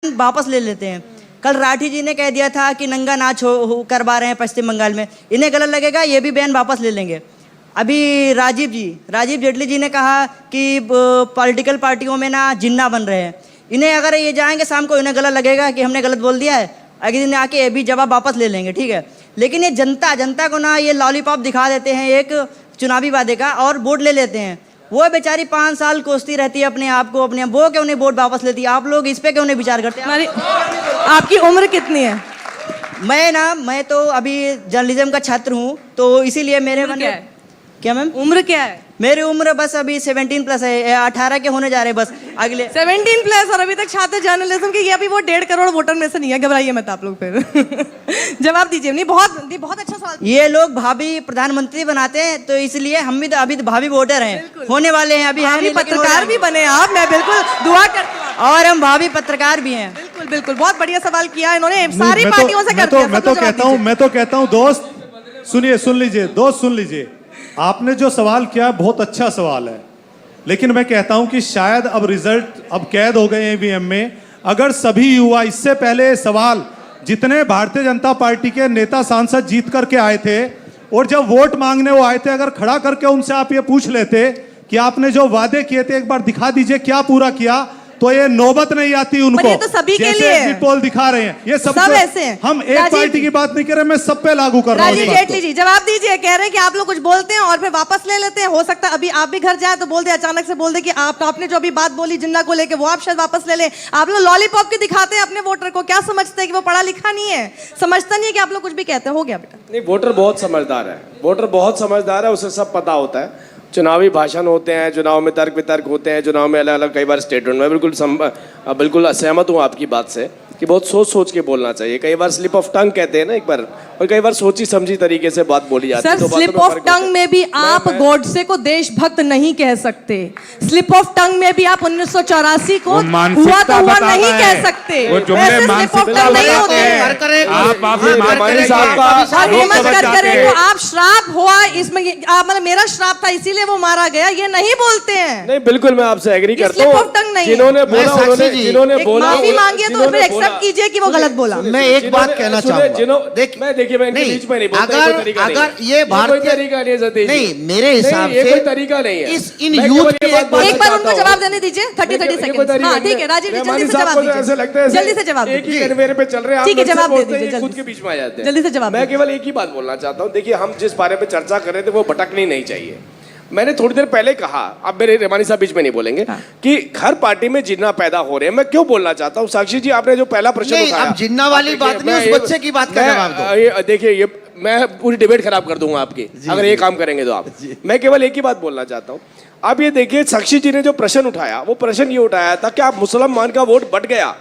वापस ले लेते हैं। कल राठी जी ने कह दिया था कि नंगा नाच करवा रहे हैं पश्चिम बंगाल में, इन्हें गलत लगेगा, ये भी बयान वापस ले लेंगे। अभी राजीव जेटली जी ने कहा कि पॉलिटिकल पार्टियों में ना जिन्ना बन रहे हैं, इन्हें अगर ये जाएंगे शाम को, इन्हें गलत लगेगा कि हमने गलत बोल दिया है, अगले दिन आके ये भी जवाब वापस ले लेंगे, ठीक है। लेकिन ये जनता को ना ये लॉलीपॉप दिखा देते हैं एक चुनावी वादे का और वोट ले लेते हैं। वो बेचारी 5 साल कोसती रहती है अपने आप को, अपने वो क्यों नहीं वोट वापस लेती है? आप लोग इस पे क्यों नहीं विचार करते? आपकी उम्र कितनी है? मैं तो अभी जर्नलिज्म का छात्र हूँ, तो इसीलिए मेरे मन में क्या मैम उम्र क्या है? मेरी उम्र बस अभी 17 प्लस है, 18 के होने जा रहे बस अगले 17 प्लस और अभी तक छात्र जर्नलिज्म के। ये अभी वो 1.5 करोड़ वोटर में से नहीं है, घबराइए मत आप लोग फिर। जवाब दीजिए। नहीं, बहुत अच्छा सवाल। ये लोग भाभी प्रधानमंत्री बनाते हैं, तो इसलिए हम भी तो अभी तो भावी वोटर हैं, होने वाले हैं, अभी हैं, पत्रकार भी बने आप, मैं बिल्कुल दुआ करती हूँ। और हम भावी पत्रकार भी हैं। बिल्कुल बिल्कुल, बहुत बढ़िया सवाल किया इन्होंने, सारी पार्टियों से कर दिया। मैं तो कहता हूँ दोस्त सुन लीजिए, आपने जो सवाल किया बहुत अच्छा सवाल है, लेकिन मैं कहता हूं कि शायद अब रिजल्ट अब कैद हो गए ईवीएम में। अगर सभी युवा इससे पहले सवाल जितने भारतीय जनता पार्टी के नेता सांसद जीत करके आए थे और जब वोट मांगने वो आए थे, अगर खड़ा करके उनसे आप ये पूछ लेते कि आपने जो वादे किए थे एक बार दिखा दीजिए क्या पूरा किया, तो ये नौबत नहीं आती उनको। ये तो सभी के लिए एग्जिट पोल दिखा रहे हैं, ये सब ऐसे हैं। हम एक पार्टी की बात नहीं कर रहे, मैं सब पे लागू कर रहा हूँ। राजीव जेटली जी जवाब दीजिए। कह रहे हैं कि आप लोग कुछ बोलते हैं और फिर वापस ले लेते हैं। हो सकता है अभी आप भी घर जाए तो बोल दे, अचानक से बोल दे कि आपने जो अभी बात बोली जिन्ना को लेके वो आप शायद वापस ले ले। आप लोग लॉलीपॉप के दिखाते हैं अपने वोटर को, क्या समझते हैं कि वो पढ़ा लिखा नहीं है, समझता नहीं है कि आप लोग कुछ भी कहते हैं। हो गया बेटा। नहीं, वोटर बहुत समझदार है, उसे सब पता होता है। चुनावी भाषण होते हैं, चुनाव में तर्क वितर्क होते हैं, चुनाव में अलग अलग कई बार स्टेटमेंट में बिल्कुल असहमत हूँ आपकी बात से कि बहुत सोच के बोलना चाहिए। कई बार स्लिप ऑफ टंग कहते हैं ना एक बार, और कई बार सोची समझी तरीके से बात बोली जाती है। सर, स्लिप ऑफ टंग में भी आप गॉडसे को देशभक्त नहीं कह सकते। स्लिप ऑफ टंग में भी आप 1984 को हुआ तो हुआ नहीं कह सकते। स्लिप ऑफ टंग नहीं होते। हेमंत करकरे को आप श्राप हुआ, इसमें मतलब मेरा श्राप था इसीलिए वो मारा गया, ये नहीं बोलते हैं। नहीं, बिल्कुल मैं आपसे एग्री करता हूँ। स्लिप ऑफ टंग नहीं, जिन्होंने बोला माफी मांगी तो फिर एक्सेप्ट कीजिए कि वो गलत बोला। मैं एक बात कहना चाहूंगा, अगर ये भारतीय नहीं, मेरे हिसाब से तरीका नहीं है। इन यूथ के एक बार उनको जवाब देने दीजिए। 30 सेकंड। हाँ ठीक है राजीव जी, जल्दी से जवाब दीजिए। जल्दी से जवाब एक ही कन्वेयर पे चल रहे हैं, ठीक है, जवाब दे दीजिए। खुद के बीच में आ जाते हैं। जल्दी से जवाब। मैं केवल एक ही बात बोलना चाहता हूँ। देखिए, हम जिस बारे में चर्चा कर रहे थे वो भटकनी नहीं चाहिए। मैंने थोड़ी देर पहले कहा, अब मेरे रेमानी साहब बीच में नहीं बोलेंगे, कि हर पार्टी में जिन्ना पैदा हो रहे हैं। मैं क्यों बोलना चाहता हूँ, साक्षी जी आपने जो पहला प्रश्न उठाया, अब जिन्ना वाली बात नहीं, उस बच्चे की बात का जवाब दो। देखिए, ये मैं पूरी डिबेट खराब कर दूंगा आपकी अगर ये काम करेंगे तो आप। मैं केवल एक ही बात बोलना चाहता हूँ। आप ये देखिए, साक्षी जी ने जो प्रश्न उठाया वो प्रश्न ये उठाया था कि आप मुसलमान का वोट बढ़ गया।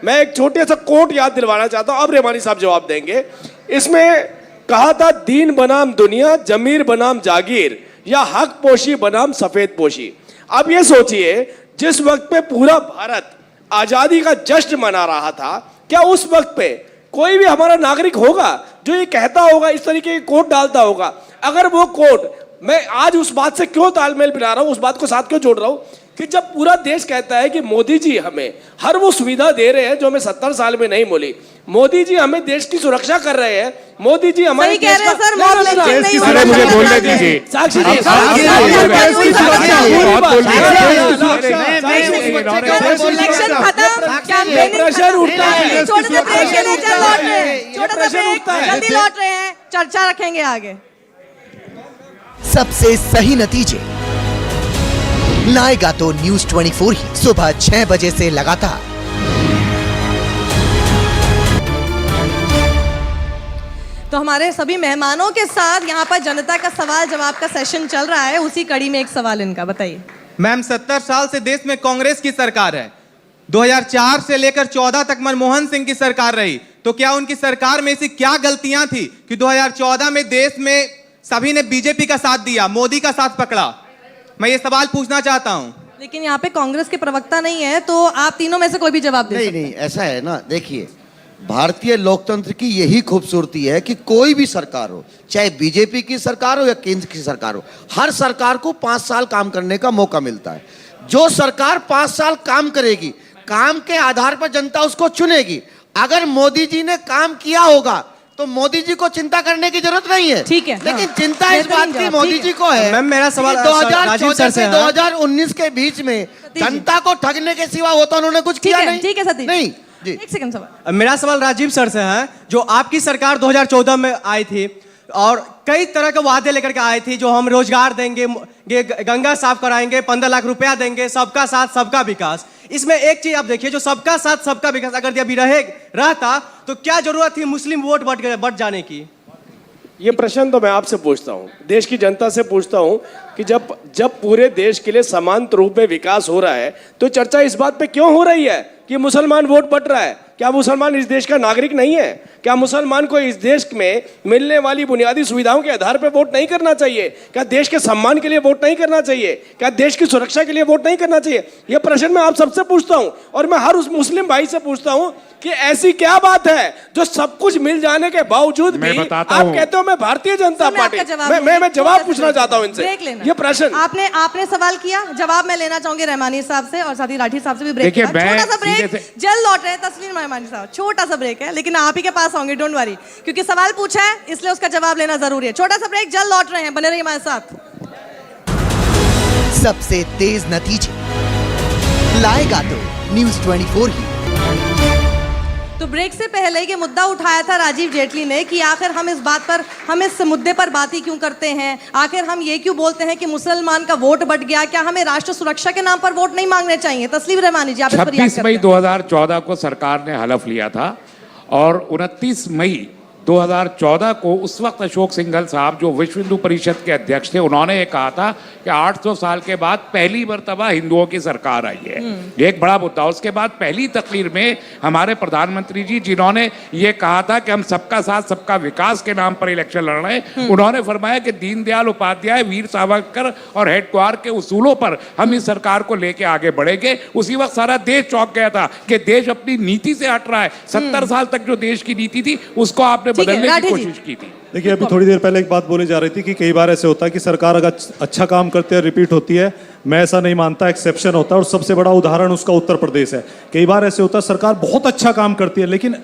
मैं एक छोटे सा कोट याद दिलवाना चाहता हूँ, अब रेमानी साहब जवाब देंगे। इसमें कहा था, दीन बनाम दुनिया, जमीर बनाम जागीर, या हक पोशी बनाम सफेद पोशी। अब ये सोचिए, जिस वक्त पे पूरा भारत आजादी का जश्न मना रहा था, क्या उस वक्त पे कोई भी हमारा नागरिक होगा जो ये कहता होगा, इस तरीके के कोट डालता होगा? अगर वो कोट, मैं आज उस बात से क्यों तालमेल बिना रहा हूं, उस बात को साथ क्यों जोड़ रहा हूं कि जब पूरा देश कहता है कि मोदी जी हमें हर वो सुविधा दे रहे हैं जो हमें 70 साल में नहीं मिली, मोदी जी हमें देश की सुरक्षा कर रहे हैं, मोदी जी हमारे देश का सर, मुझे बोलने दीजिए। साक्षी जी, जल्दी लौट रहे हैं, चर्चा रखेंगे आगे। सबसे सही नतीजे लाएगा तो न्यूज़ 24 ही सुबह 6 बजे से लगातार। तो हमारे सभी मेहमानों के साथ यहाँ पर जनता का सवाल जवाब का सेशन चल रहा है। उसी कड़ी में एक सवाल इनका, बताइए। मैम, 70 साल से देश में कांग्रेस की सरकार है। 2004 से लेकर 14 तक मनमोहन सिंह की सरकार रही, तो क्या उनकी सरकार में ऐसी क्या गलतियां थी कि 2014 में देश में सभी ने बीजेपी का साथ दिया, मोदी का साथ पकड़ा? मैं ये सवाल पूछना चाहता हूं। लेकिन यहाँ पे कांग्रेस के प्रवक्ता नहीं है, तो आप तीनों में से कोई भी जवाब दे सकते हैं। नहीं, ऐसा है ना, देखिए, भारतीय लोकतंत्र की यही खूबसूरती है कि कोई भी सरकार हो, चाहे बीजेपी की सरकार हो या केंद्र की सरकार हो, हर सरकार को 5 साल काम करने का मौका मिलता है। जो सरकार 5 साल काम करेगी, काम के आधार पर जनता उसको चुनेगी। अगर मोदी जी ने काम किया होगा तो मोदी जी को चिंता करने की जरूरत नहीं है। ठीक है, लेकिन हाँ। चिंता इस बात की मोदी जी को है। मैम, मेरा सवाल राजीव 2014 सर से से है। 2019 के बीच में जनता को ठगने के सिवा होता उन्होंने कुछ किया नहीं। ठीक है सतीश, नहीं जी। एक सेकंड सवाल। मेरा सवाल राजीव सर से है। जो आपकी सरकार 2014 में आई थी और कई तरह के वादे लेकर के आई थी, जो हम रोजगार देंगे, गंगा साफ कराएंगे, 15 लाख रुपया देंगे, सबका साथ सबका विकास। इसमें एक चीज आप देखिए, जो सबका साथ सबका विकास अगर अभी रहता तो क्या जरूरत थी मुस्लिम वोट बढ़ जाने की? ये प्रश्न तो मैं आपसे पूछता हूँ, देश की जनता से पूछता हूँ कि जब पूरे देश के लिए समान रूप में विकास हो रहा है तो चर्चा इस बात पे क्यों हो रही है कि मुसलमान वोट बट रहा है? क्या मुसलमान इस देश का नागरिक नहीं है? क्या मुसलमान को इस देश में मिलने वाली बुनियादी सुविधाओं के आधार पर वोट नहीं करना चाहिए? क्या देश के सम्मान के लिए वोट नहीं करना चाहिए? क्या देश की सुरक्षा के लिए वोट नहीं करना चाहिए? यह प्रश्न मैं आप सबसे पूछता हूं और मैं हर उस मुस्लिम भाई से पूछता हूं कि ऐसी क्या बात है जो सब कुछ मिल जाने के बावजूद भी आप कहते हो मैं भारतीय जनता पार्टी, मैं जवाब पूछना चाहता हूं इनसे ये प्रश्न। आपने सवाल किया, जवाब मैं लेना चाहूंगी रहमानी साहब से और साथ ही राठी साहब से भी ब्रेक। देखिए, छोटा सा ब्रेक, जल्द लौट रहे हैं तस्लीम रहमानी साहब। छोटा सा ब्रेक है लेकिन आप ही के पास होंगे, डोंट वरी, क्योंकि सवाल पूछा है इसलिए उसका जवाब लेना जरूरी है। छोटा सा ब्रेक, जल्द लौट रहे हैं, बने रहिए हमारे साथ। सबसे तेज नतीजे लाएगा तो न्यूज 24 ही। तो ब्रेक से पहले ये मुद्दा उठाया था राजीव जेटली ने कि आखिर हम इस मुद्दे पर बात ही क्यों करते हैं, आखिर हम ये क्यों बोलते हैं कि मुसलमान का वोट बट गया, क्या हमें राष्ट्र सुरक्षा के नाम पर वोट नहीं मांगने चाहिए? तस्लीम रहमानी जी, आप इस पर रिएक्ट 26 मई 2014 को सरकार ने हलफ लिया था और 29 मई 2014 को उस वक्त अशोक सिंघल साहब जो विश्व हिंदू परिषद के अध्यक्ष थे, उन्होंने ये कहा था कि 800 साल के बाद पहली मर्तबा हिंदुओं की सरकार आई है। ये एक बड़ा मुद्दा। उसके बाद पहली तकरीर में हमारे प्रधानमंत्री जी, जिन्होंने ये कहा था कि हम सबका साथ सबका विकास के नाम पर इलेक्शन लड़ रहे हैं, उन्होंने फरमाया कि दीनदयाल उपाध्याय, वीर सावरकर और हेडक्वार के उसूलों पर हम इस सरकार को लेके आगे बढ़ेंगे। उसी वक्त सारा देश चौंक गया था कि देश अपनी नीति से हट रहा है। 70 साल तक जो देश की नीति थी उसको आपने बदलने की कोशिश की थी। देखिए, अभी थोड़ी देर पहले एक बात बोली जा रही थी कि कई बार ऐसे होता है कि सरकार अगर अच्छा काम करती है रिपीट होती है। मैं ऐसा नहीं मानता, एक्सेप्शन होता है और सबसे बड़ा उदाहरण उसका उत्तर प्रदेश है। कई बार ऐसे होता है सरकार बहुत अच्छा काम करती है लेकिन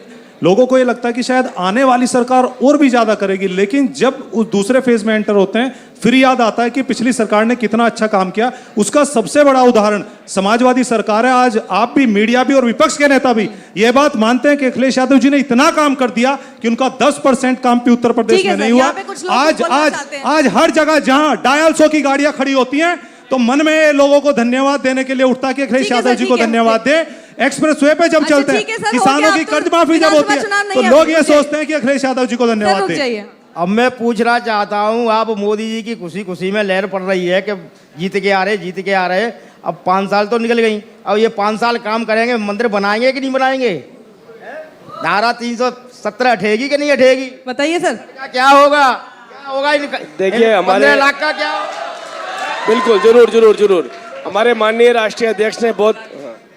लोगों को ये लगता है कि शायद आने वाली सरकार और भी ज्यादा करेगी, लेकिन जब उस दूसरे फेज में एंटर होते हैं फिर याद आता है कि पिछली सरकार ने कितना अच्छा काम किया। उसका सबसे बड़ा उदाहरण समाजवादी सरकार है। आज आप भी, मीडिया भी और विपक्ष के नेता भी ये बात मानते हैं कि अखिलेश यादव जी ने इतना काम कर दिया कि उनका 10% काम भी उत्तर प्रदेश में नहीं हुआ। आज हर जगह जहां डायल 100 की गाड़ियां खड़ी होती हैं तो मन में लोगों को धन्यवाद देने के लिए उठता है कि अखिलेश यादव जी को धन्यवाद दे। एक्सप्रेस वे पे जब चलते हैं, किसानों की कर्ज माफी जब होती है तो लोग ये सोचते हैं कि अखिलेश यादव जी को धन्यवाद दे। अब मैं पूछना चाहता हूं, आप मोदी जी की खुशी में लहर पड़ रही है कि जीत के आ रहे। अब 5 साल तो निकल गई, अब ये 5 साल काम करेंगे, मंदिर बनाएंगे कि नहीं बनाएंगे? धारा 370 हटेगी कि नहीं हटेगी? बताइए सर, क्या होगा? देखिए, हमारे 15 लाख का क्या? बिल्कुल, जरूर हमारे माननीय राष्ट्रीय अध्यक्ष ने बहुत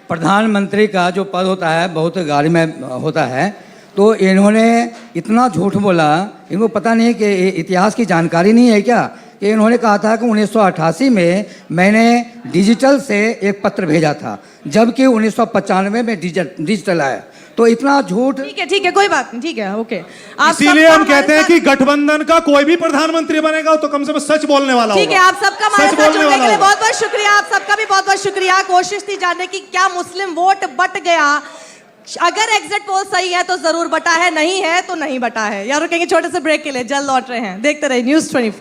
प्रधानमंत्री का जो पद होता है बहुत गाड़ी में होता है, तो इन्होंने इतना झूठ बोला, इनको पता नहीं कि इतिहास की जानकारी नहीं है क्या? कि इन्होंने कहा था कि 1988 में मैंने डिजिटल से एक पत्र भेजा था, जबकि 1995 में डिजिटल आया। तो इतना झूठ। ठीक है, कोई बात नहीं, ठीक है, ओके। इसीलिए हम कहते हैं कि गठबंधन का कोई भी प्रधानमंत्री बनेगा तो कम से कम सच बोलने वाला होगा। ठीक है, आप सबका हमारे साथ जुड़ने के लिए बहुत बहुत शुक्रिया। आप सबका भी बहुत बहुत शुक्रिया। कोशिश थी जानने की क्या मुस्लिम वोट बट गया। अगर एग्जिट पोल सही है तो जरूर बटा है, नहीं है तो नहीं बटा है। यार रुकेंगे छोटे से ब्रेक के लिए, जल्द लौट रहे हैं। देखते रहिए न्यूज़ 24।